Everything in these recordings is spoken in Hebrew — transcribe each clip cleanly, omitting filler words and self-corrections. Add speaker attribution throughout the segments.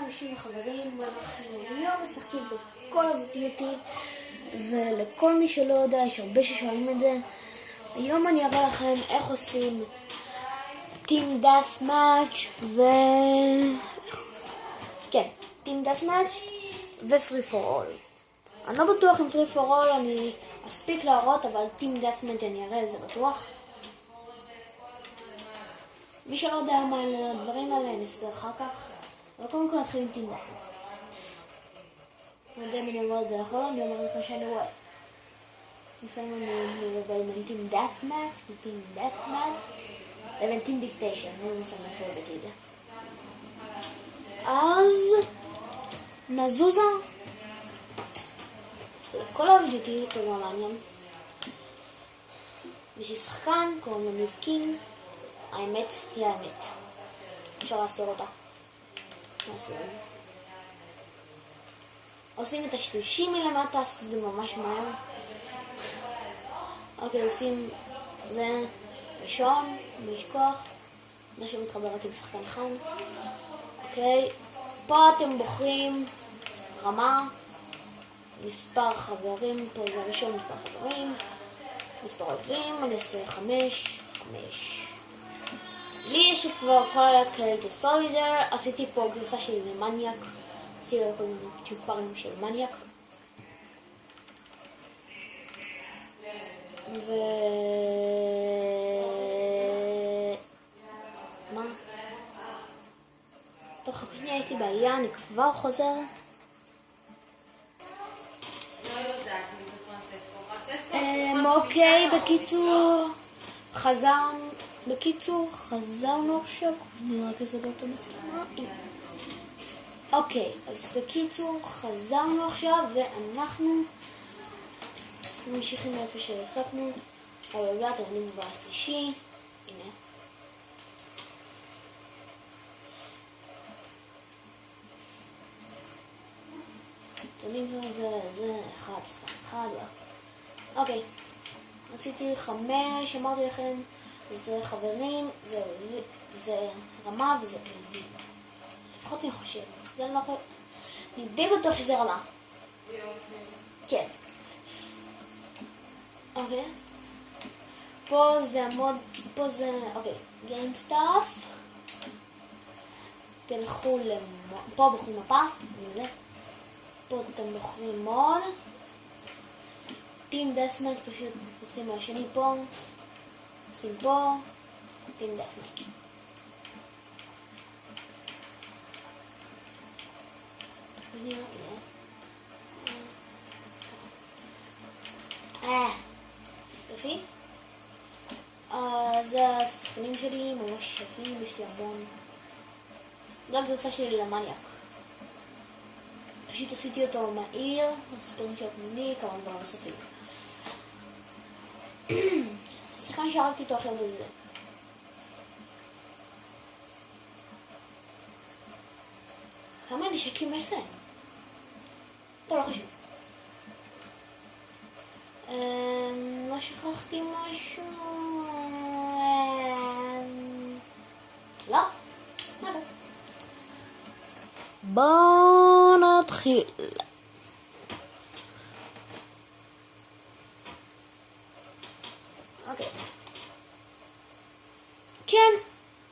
Speaker 1: אנשים וחברים, אנחנו היום משחקים בכל הווידיותי, ולכל מי שלא יודע, יש הרבה ששואלים את זה. היום אני אראה לכם איך עושים טים דאט מאץ' כן, טים דאט מאץ' ופרי פור אול. אני לא בטוח אם פרי פור אול אני אספיק להראות, אבל טים דאט מאץ' אני אראה את זה בטוח. מי שלא יודע מה הדברים האלה אני אסביר אחר כך, אבל קודם כל נתחיל עם טים דאט מאץ'. אני יודע אם אני אומר את זה נכון, אני אומר לך שאני רואה. לפעמים אני מבלבל בין טים דאט מאץ' וטים דאט מאץ' לבין טים דיקטיישן, אני מסתכל איפה הבאתי את זה. אז נזוזה לכל הווידיותי, תודה מעניין. יש לי שחקן, קוראים לו ניב קינג, האמת היא האמת. אפשר להסתיר אותה. עושים את השלישי מלמטה, עשיתי את זה ממש מהר. אוקיי, עושים זה ראשון, בלי לשכוח. מה שמתחבר רק עם שחקן אחד. אוקיי, פה אתם בוחרים רמה, מספר חברים, פה זה ראשון מספר חברים, מספר אוהבים, אני אעשה 5. לי יש כבר כל הקרדיט סולידר, עשיתי פה גרסה של מניאק, עשיתי לו כל מיני צ'ופרים של מניאק. מה? טוב, חפשני, יש לי בעיה, אני כבר חוזר. אוקיי, חזרנו עכשיו. אני רק אסדר את המצלמה. אוקיי, אז בקיצור, חזרנו עכשיו ואנחנו ממשיכים מאיפה שהפסקנו. אבל אתם עולים כבר השלישי. הנה. תולים זה אחד. אוקיי, עשיתי 5, אמרתי לכם, זה חברים, זה רמה וזה פלילי. לפחות אני חושב, זה לא יכול... אני די בטוח שזה רמה. כן. אוקיי. פה זה המוד, אוקיי, Game Stuff. תלכו פה בוחרים מפה, פה אתם בוחרים מוד. טים דאט מאץ' פשוט עושים מהשני פה, עושים פה, טים דאט מאץ'. יופי. זה השחקנים שלי ממש יפים, יש לי המון. זו הגרסה שלי למניאק. פשוט עשיתי אותו מהיר, הספרים של התמוני, כמה דברים נוספים. השחקן שהרגתי אותו אחר בזה. כמה נשקים יש להם? טוב, לא חשוב. לא שכחתי משהו... לא? נדע. בואו נתחיל. אוקיי. כן,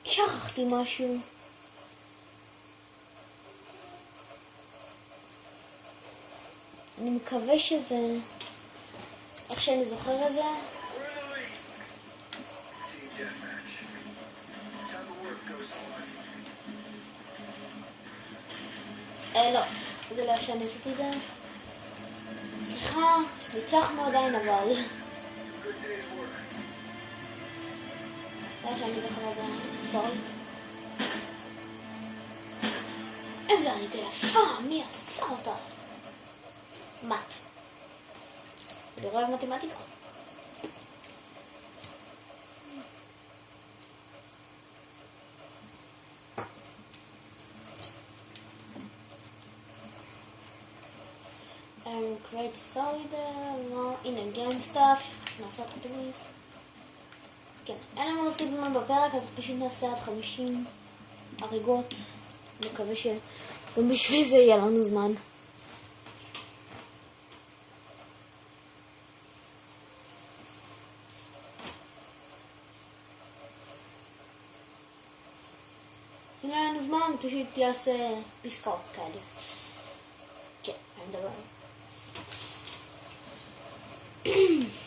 Speaker 1: שכחתי משהו. אני מקווה שזה... איך שאני זוכר את זה. לא, זה לא איך שאני עשיתי את זה. סליחה, ניצחנו עדיין, אבל... לא איך שאני זוכר את זה, סורי. איזה הרגע יפה, מי עשה אותה? מת. אני רואה מתמטיקה. create solder, הנה game stuff, נעשה את הפליז. כן, אין לנו מספיק זמן בפרק, אז פשוט נעשה עד 50 הריגות. מקווה גם בשביל זה יהיה לנו זמן. אם אין לנו זמן, אני פשוט יעשה פסקאות כאלה. כן, אני מדבר.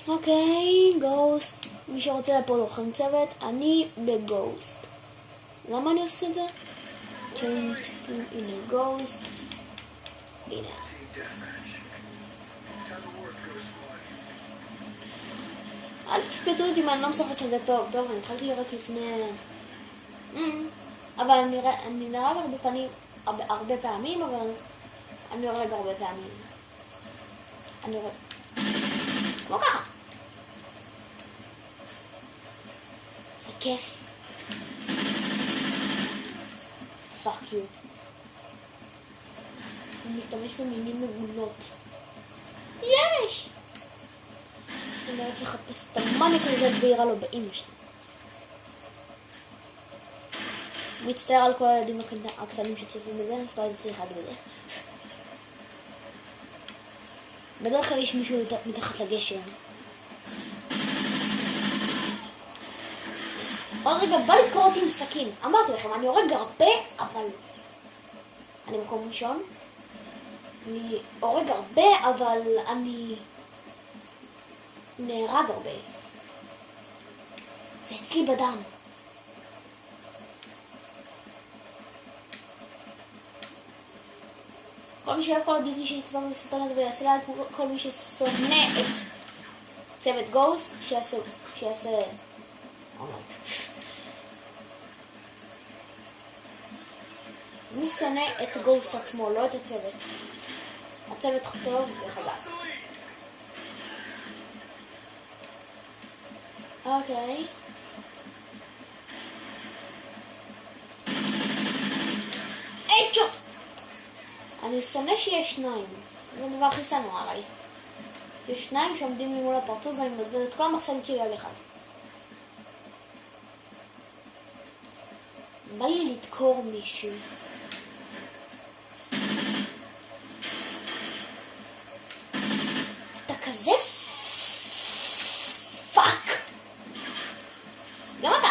Speaker 1: אוקיי, גוסט. מי שרוצה לפה לוחם צוות, אני בגוסט. למה אני עושה את זה? הנה גוסט. הנה. אל תשפטו אותי אם אני לא משחק כזה טוב. טוב, אני התחלתי לראות לפני... אבל אני נהרג הרבה פעמים, אבל אני הורג הרבה פעמים. אני הורג. כמו ככה. זה כיף. פאק יו. הוא משתמש במילים מגונות. יש! אני רק אחפש את המאניק הזה ויראה לו באמא שלי. מצטער על כל הילדים הקטנים שצופים בזה, לא הייתי צריכה להגיד בזה. בדרך כלל יש מישהו מתחת לגשר. עוד רגע בא לדקור אותי עם סכין. אמרתי לכם, אני הורג הרבה, אבל... אני במקום ראשון. אני הורג הרבה, אבל אני... נהרג הרבה. זה אצלי בדם. כל מי שיהיה כל הדיוטי שיצפה בסרטון הזה ויעשה לה כל מי ששונא את צוות גוסט, שיעשה... מי שונא את גוסט עצמו, לא את הצוות. הצוות טוב וחזק. אוקיי. איצ'ו! אני שונא שיש שניים. זה הדבר הכי שנוא עליי. יש שניים שעומדים לי מול הפרצוף ואני מבזבז את כל המחסנית שלי על אחד. בא לי לדקור מישהו. אתה כזה פאק! גם אתה!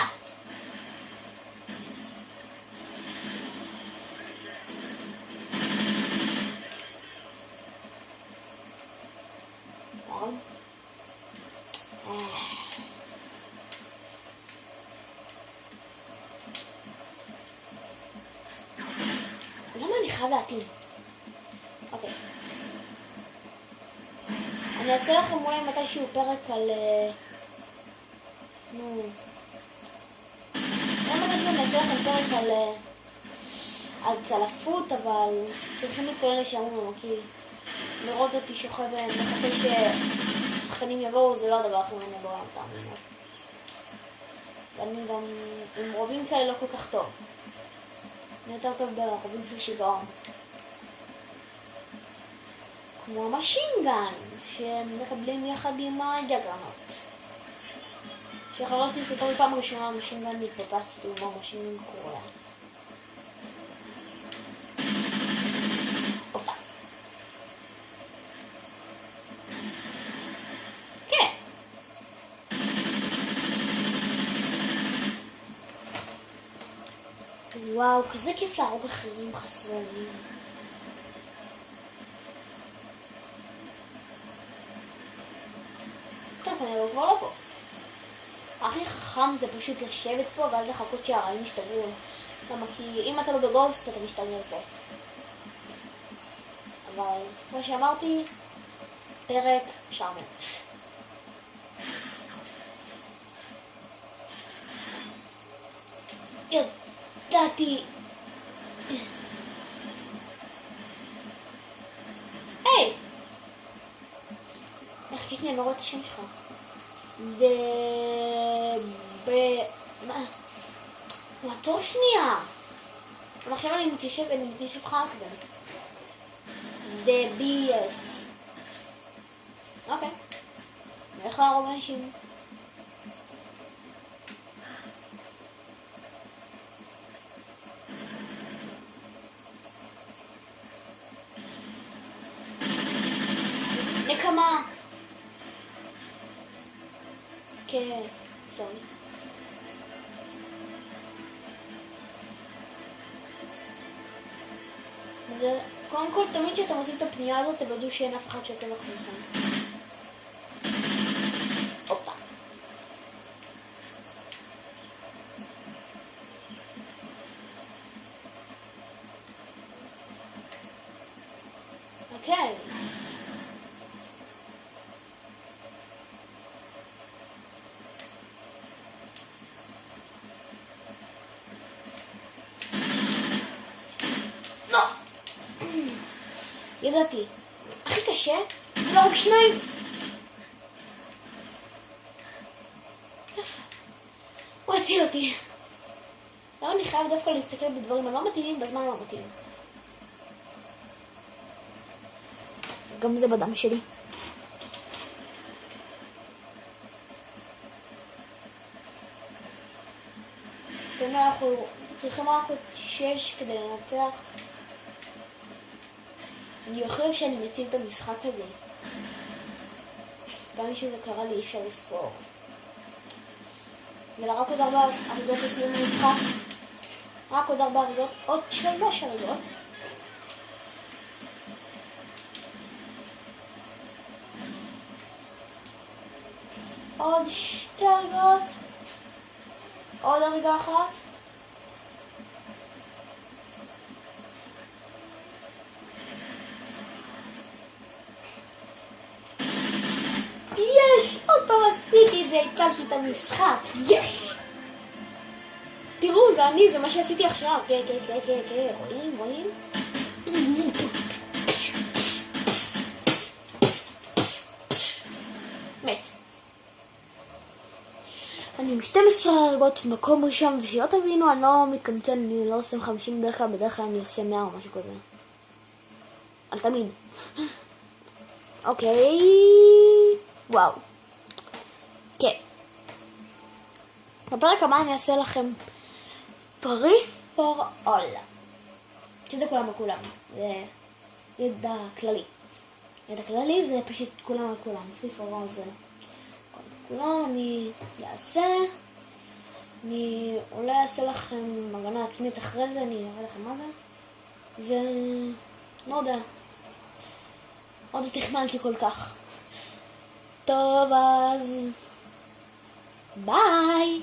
Speaker 1: למה אני חייב להתאים? אוקיי. אני אעשה לכם אולי מתישהו פרק על... אני אעשה לכם פרק על צלפות, אבל צריכים להתכונן לשם, כי לראות אותי שוכב ומחכה ששחקנים יבואו זה לא הדבר הכי מעניין בעולם פעמים. ואני גם עם רובים כאלה לא כל כך טוב. אני יותר טוב ברובים של שיגעון. כמו המשינגן, שהם מקבלים יחד עם הג'גרנוט. שחררתי לספר בפעם ראשונה המשינגן התפוצצתי עם המשינגן קורא. אופה. כן. וואו, כזה כיף להרוג אחרים חסרי אונים. טוב, אני כבר לא פה. הכי חכם זה פשוט לשבת פה ואז לחכות שהרעים ישתגעו. למה? כי אם אתה לא בגוסט אתה משתגע פה. אבל כמו שאמרתי, פרק שרמן. ידעתי. היי! איך יש לי אני לא רואה את השם שלך? מה? מעצור שנייה! אבל עכשיו אני מתיישב חלק בן. דביאס. אוקיי. אני הולך להרוג אנשים. קודם כל, תמיד כשאתם עושים את הפנייה הזאת, תוודאו שאין אף אחד שאתם לכם. הופה. אוקיי. ידעתי, הכי קשה, לא רק שניים. הוא הציל אותי. לא, אני חייב דווקא להסתכל בדברים הלא מתאימים בזמן הלא מתאים. גם זה בדם שלי. אנחנו צריכים רק עוד 6 כדי לנצח. אני חושב שאני מציל את המשחק הזה. גם שזה קרה לי, אי אפשר לספור. ורק עוד 4 הריגות לסיום המשחק. רק עוד 4 הריגות, עוד 3 הריגות. עוד 2 הריגות. עוד הריגה אחת. יש! עוד פעם עשיתי את זה, הצלתי את המשחק, יש! תראו, זה אני, זה מה שעשיתי עכשיו, כן, רואים? מת. אני עם 12 הרגות מקום ראשון, ושלא תבינו, אני לא מתקמצן, אני לא עושה 50 בדרך כלל אני עושה 100 או משהו כזה. על תמיד. אוקיי. וואו. כן. בפרק הבא אני אעשה לכם פרי פור אול. שזה כולם על כולם. זה ידע כללי. ידע כללי זה פשוט כולם על כולם. פרי פור אול זה כולם. אני אעשה. אני אולי אעשה לכם הגנה עצמית אחרי זה. אני אראה לכם מה זה. זה... לא יודע. עוד לא תכננתי כל כך. טוב, אז ביי.